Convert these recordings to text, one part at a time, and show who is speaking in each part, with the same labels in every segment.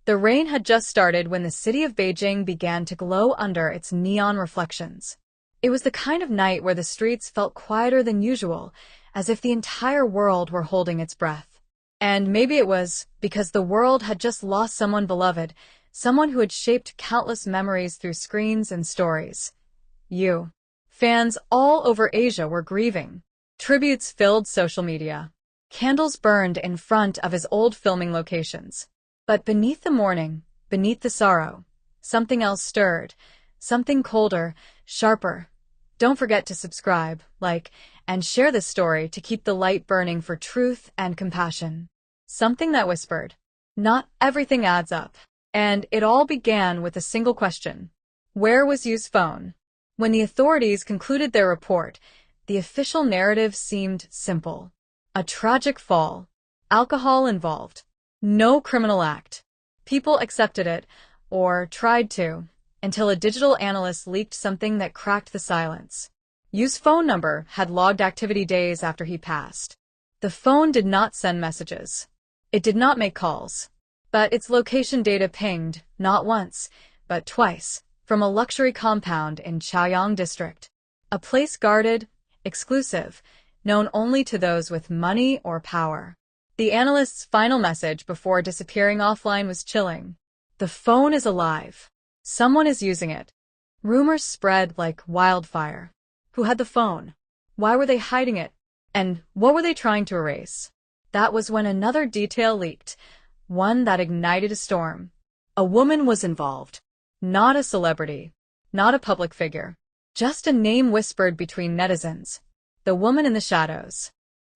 Speaker 1: The rain had just started when the city of Beijing began to glow under its neon reflections. It was the kind of night where the streets felt quieter than usual, as if the entire world were holding its breath. And maybe it was because the world had just lost someone beloved, someone who had shaped countless memories through screens and stories. Fans all over Asia were grieving. Tributes filled social media. Candles burned in front of his old filming locations. But beneath the mourning, beneath the sorrow, something else stirred. Something colder, sharper. Don't forget to subscribe, like, and share this story to keep the light burning for truth and compassion. Something that whispered, "Not everything adds up." And it all began with a single question. Where was Yu's phone? When the authorities concluded their report, the official narrative seemed simple. A tragic fall. Alcohol involved. No criminal act. People accepted it, or tried to, until a digital analyst leaked something that cracked the silence. Yu's phone number had logged activity days after he passed. The phone did not send messages. It did not make calls. But its location data pinged, not once, but twice, from a luxury compound in Chaoyang district. A place guarded, exclusive, known only to those with money or power. The analyst's final message before disappearing offline was chilling. The phone is alive. Someone is using it. Rumors spread like wildfire. Who had the phone? Why were they hiding it? And what were they trying to erase? That was when another detail leaked, one that ignited a storm. A woman was involved. Not a celebrity. Not a public figure. Just a name whispered between netizens. The woman in the shadows.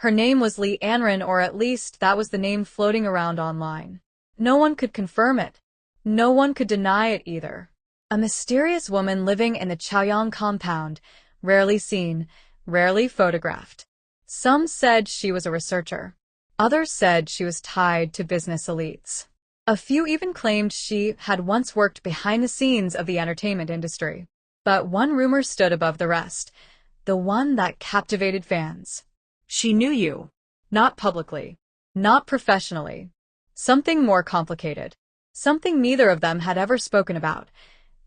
Speaker 1: Her name was Li Anren, or at least that was the name floating around online. No one could confirm it. No one could deny it either. A mysterious woman living in the Chaoyang compound, rarely seen, rarely photographed. Some said she was a researcher. Others said she was tied to business elites. A few even claimed she had once worked behind the scenes of the entertainment industry. But one rumor stood above the rest, the one that captivated fans. She knew you. Not publicly. Not professionally. Something more complicated. Something neither of them had ever spoken about.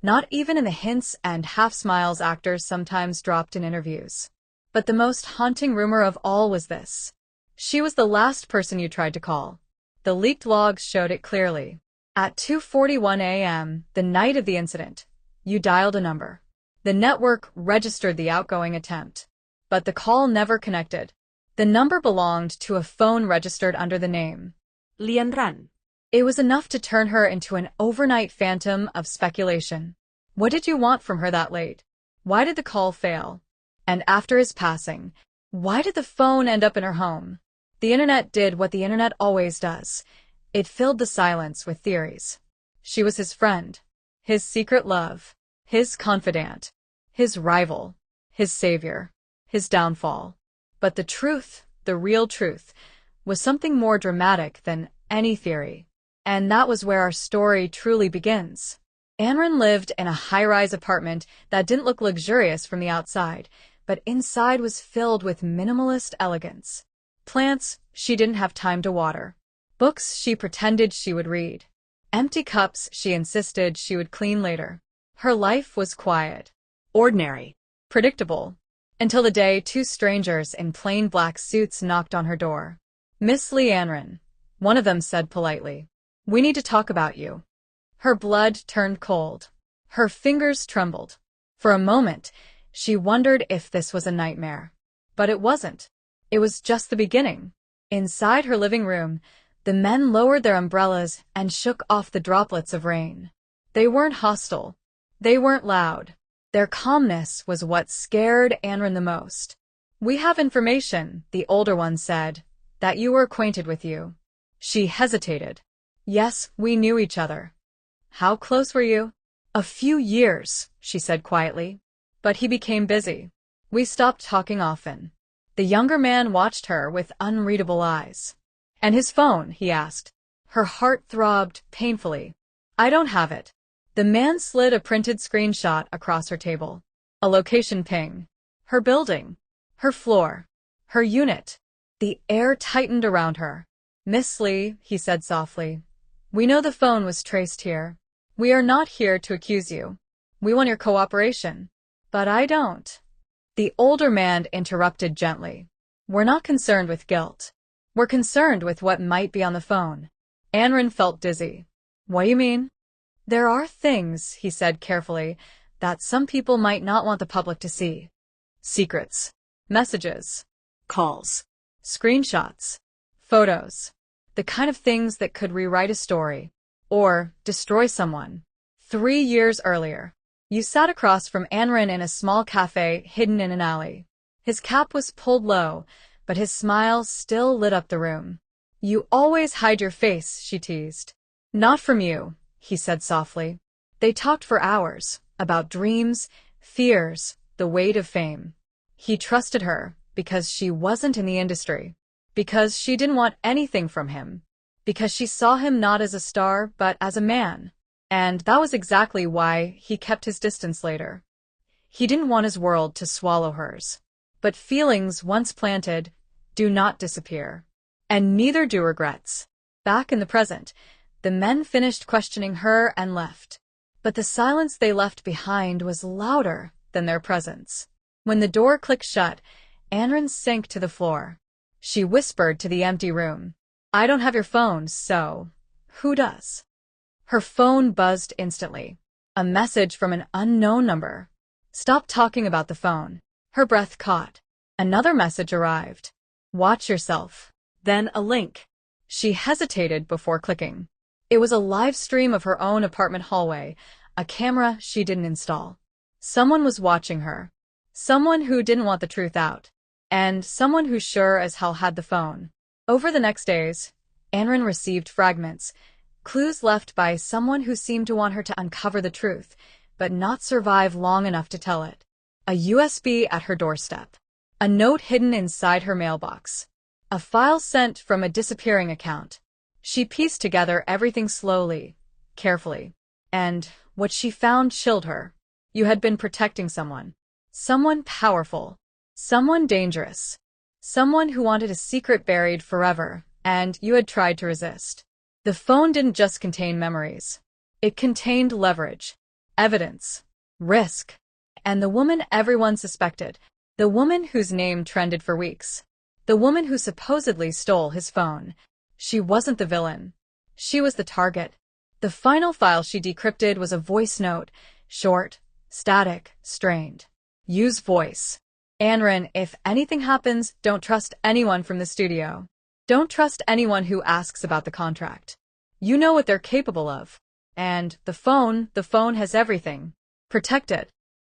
Speaker 1: Not even in the hints and half-smiles actors sometimes dropped in interviews. But the most haunting rumor of all was this. She was the last person you tried to call. The leaked logs showed it clearly. At 2:41 a.m., the night of the incident, you dialed a number. The network registered the outgoing attempt. But the call never connected. The number belonged to a phone registered under the name Lianran. It was enough to turn her into an overnight phantom of speculation. What did you want from her that late? Why did the call fail? And after his passing, why did the phone end up in her home? The internet did what the internet always does. It filled the silence with theories. She was his friend, his secret love, his confidant, his rival, his savior, his downfall. But the truth, the real truth, was something more dramatic than any theory. And that was where our story truly begins. Anren lived in a high-rise apartment that didn't look luxurious from the outside, but inside was filled with minimalist elegance. Plants she didn't have time to water. Books she pretended she would read. Empty cups she insisted she would clean later. Her life was quiet, ordinary, predictable, until the day two strangers in plain black suits knocked on her door. "Miss Li Anren," one of them said politely. "We need to talk about you." Her blood turned cold. Her fingers trembled. For a moment, she wondered if this was a nightmare. But it wasn't. It was just the beginning. Inside her living room, the men lowered their umbrellas and shook off the droplets of rain. They weren't hostile. They weren't loud. Their calmness was what scared Anren the most. "We have information," the older one said, "that you were acquainted with you." She hesitated. "Yes, we knew each other." "How close were you?" "A few years," she said quietly. "But he became busy. We stopped talking often." The younger man watched her with unreadable eyes. "And his phone?" he asked. Her heart throbbed painfully. "I don't have it." The man slid a printed screenshot across her table. A location ping. Her building. Her floor. Her unit. The air tightened around her. "Miss Li," he said softly, We know the phone was traced here. We are not here to accuse you. We want your cooperation. But I don't. The older man interrupted gently. We're not concerned with guilt. We're concerned with what might be on the phone. Anren felt dizzy. What do you mean? There are things, he said carefully, that some people might not want the public to see. Secrets. Messages. Calls. Screenshots. Photos. The kind of things that could rewrite a story. Or destroy someone. 3 years earlier, you sat across from Anren in a small cafe hidden in an alley. His cap was pulled low, but his smile still lit up the room. You always hide your face, she teased. Not from you, he said softly. They talked for hours, about dreams, fears, the weight of fame. He trusted her, because she wasn't in the industry. Because she didn't want anything from him. Because she saw him not as a star, but as a man. And that was exactly why he kept his distance later. He didn't want his world to swallow hers. But feelings once planted do not disappear. And neither do regrets. Back in the present, the men finished questioning her and left. But the silence they left behind was louder than their presence. When the door clicked shut, Anren sank to the floor. She whispered to the empty room. I don't have your phone, so who does? Her phone buzzed instantly. A message from an unknown number. Stop talking about the phone. Her breath caught. Another message arrived. Watch yourself. Then a link. She hesitated before clicking. It was a live stream of her own apartment hallway, a camera she didn't install. Someone was watching her. Someone who didn't want the truth out. And someone who sure as hell had the phone. Over the next days, Anren received fragments, clues left by someone who seemed to want her to uncover the truth, but not survive long enough to tell it. A USB at her doorstep. A note hidden inside her mailbox. A file sent from a disappearing account. She pieced together everything slowly, carefully. And what she found chilled her. You had been protecting someone. Someone powerful. Someone dangerous. Someone who wanted a secret buried forever, and you had tried to resist. The phone didn't just contain memories. It contained leverage, evidence, risk, and the woman everyone suspected, the woman whose name trended for weeks, the woman who supposedly stole his phone. She wasn't the villain. She was the target. The final file she decrypted was a voice note, short, static, strained. Use voice. Anren, if anything happens, don't trust anyone from the studio. Don't trust anyone who asks about the contract. You know what they're capable of. And the phone has everything. Protect it.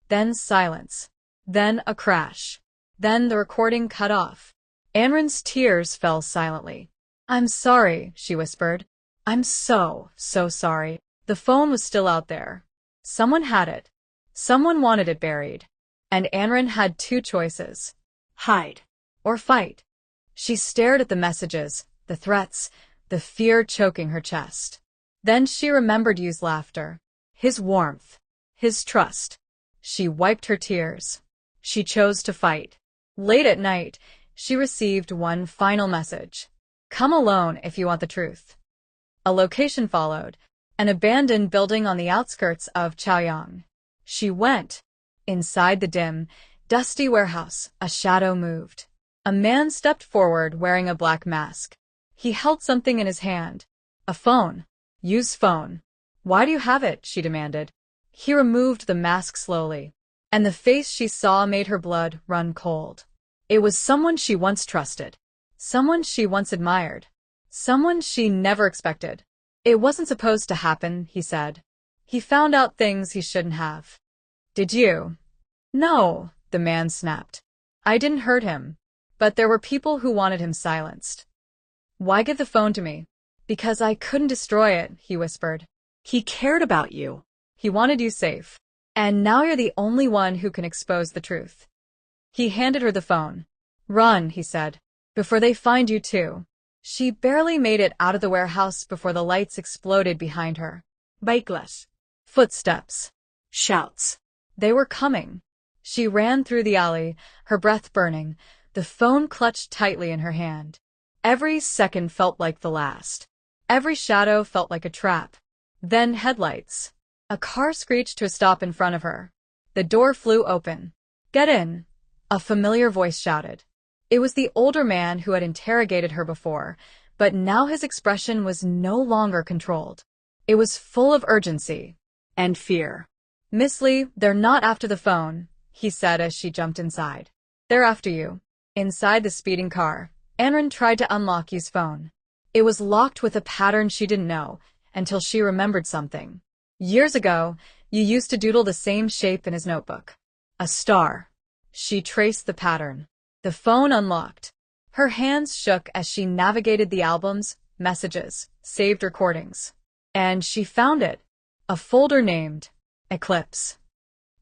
Speaker 1: Then silence. Then a crash. Then the recording cut off. Anren's tears fell silently. I'm sorry, she whispered. I'm so sorry. The phone was still out there. Someone had it. Someone wanted it buried. And Anren had 2 choices. Hide. Or fight. She stared at the messages, the threats, the fear choking her chest. Then she remembered Yu's laughter. His warmth. His trust. She wiped her tears. She chose to fight. Late at night, she received one final message. Come alone if you want the truth. A location followed. An abandoned building on the outskirts of Chaoyang. She went. Inside the dim, dusty warehouse, a shadow moved. A man stepped forward wearing a black mask. He held something in his hand. A phone. Yu's phone. Why do you have it? She demanded. He removed the mask slowly, and the face she saw made her blood run cold. It was someone she once trusted. Someone she once admired. Someone she never expected. It wasn't supposed to happen, he said. He found out things he shouldn't have. Did you? No, the man snapped. I didn't hurt him. But there were people who wanted him silenced. Why give the phone to me? Because I couldn't destroy it, he whispered. He cared about you. He wanted you safe. And now you're the only one who can expose the truth. He handed her the phone. Run, he said, before they find you too. She barely made it out of the warehouse before the lights exploded behind her. Bakeless. Footsteps. Shouts. They were coming. She ran through the alley, her breath burning, the phone clutched tightly in her hand. Every second felt like the last. Every shadow felt like a trap. Then headlights. A car screeched to a stop in front of her. The door flew open. "Get in," a familiar voice shouted. It was the older man who had interrogated her before, but now his expression was no longer controlled. It was full of urgency and fear. "Miss Lee, they're not after the phone," he said as she jumped inside. "They're after you." Inside the speeding car, Anren tried to unlock Yu's phone. It was locked with a pattern she didn't know, until she remembered something. Years ago, Yu used to doodle the same shape in his notebook. A star. She traced the pattern. The phone unlocked. Her hands shook as she navigated the albums, messages, saved recordings. And she found it. A folder named Eclipse.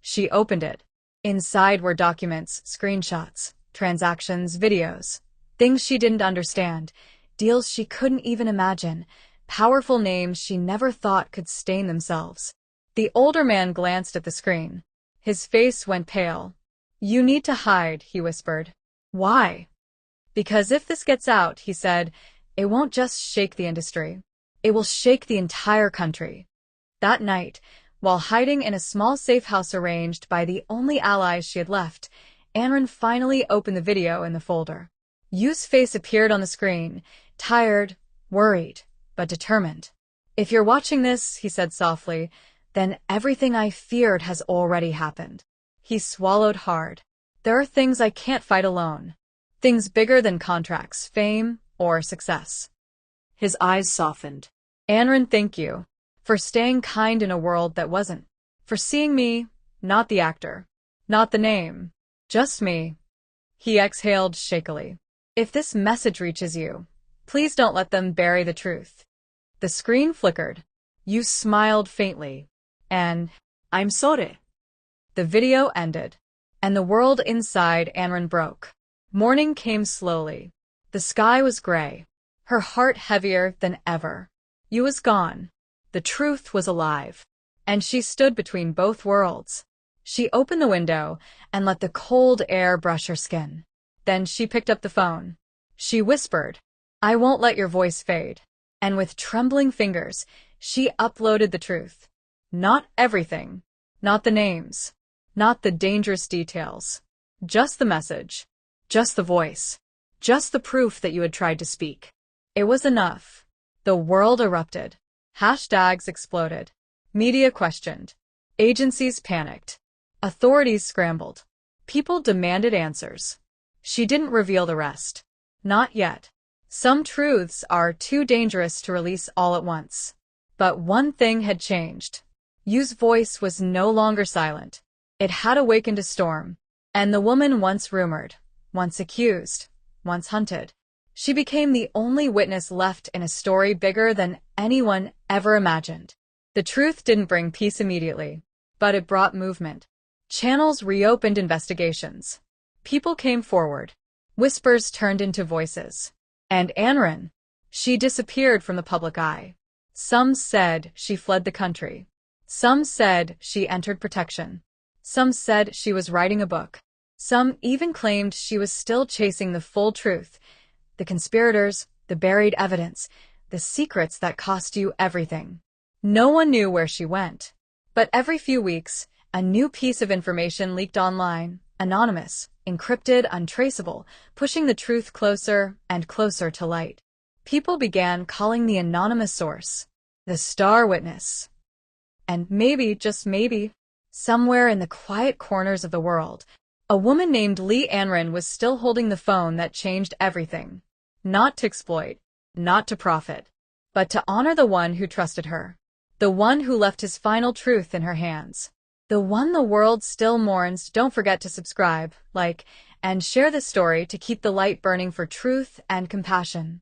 Speaker 1: She opened it. Inside were documents, screenshots, transactions, videos, things she didn't understand, deals she couldn't even imagine, powerful names she never thought could stain themselves. The older man glanced at the screen. His face went pale. "You need to hide," he whispered. "Why?" "Because if this gets out," he said, "it won't just shake the industry. It will shake the entire country." That night, while hiding in a small safe house arranged by the only allies she had left, Anren finally opened the video in the folder. Yu's face appeared on the screen, tired, worried, but determined. "If you're watching this," he said softly, "then everything I feared has already happened." He swallowed hard. "There are things I can't fight alone. Things bigger than contracts, fame, or success." His eyes softened. "Anren, thank you. For staying kind in a world that wasn't. For seeing me, not the actor. Not the name. Just me." He exhaled shakily. "If this message reaches you, please don't let them bury the truth." The screen flickered. You smiled faintly. And, "I'm sorry." The video ended. And the world inside Anren broke. Morning came slowly. The sky was gray. Her heart heavier than ever. Yu was gone. The truth was alive. And she stood between both worlds. She opened the window and let the cold air brush her skin. Then she picked up the phone. She whispered, "I won't let your voice fade." And with trembling fingers, she uploaded the truth. Not everything. Not the names. Not the dangerous details. Just the message. Just the voice. Just the proof that you had tried to speak. It was enough. The world erupted. Hashtags exploded. Media questioned. Agencies panicked. Authorities scrambled. People demanded answers. She didn't reveal the rest. Not yet. Some truths are too dangerous to release all at once. But one thing had changed. Yu's voice was no longer silent. It had awakened a storm. And the woman once rumored, once accused, once hunted, she became the only witness left in a story bigger than anyone ever imagined. The truth didn't bring peace immediately, but it brought movement. Channels reopened investigations. People came forward. Whispers turned into voices. And Anren, she disappeared from the public eye. Some said she fled the country. Some said she entered protection. Some said she was writing a book. Some even claimed she was still chasing the full truth. The conspirators, the buried evidence, the secrets that cost you everything. No one knew where she went. But every few weeks, a new piece of information leaked online, anonymous, encrypted, untraceable, pushing the truth closer and closer to light. People began calling the anonymous source the Star Witness. And maybe, just maybe, somewhere in the quiet corners of the world, a woman named Lee Anren was still holding the phone that changed everything. Not to exploit, not to profit, but to honor the one who trusted her. The one who left his final truth in her hands. The one the world still mourns. Don't forget to subscribe, like, and share this story to keep the light burning for truth and compassion.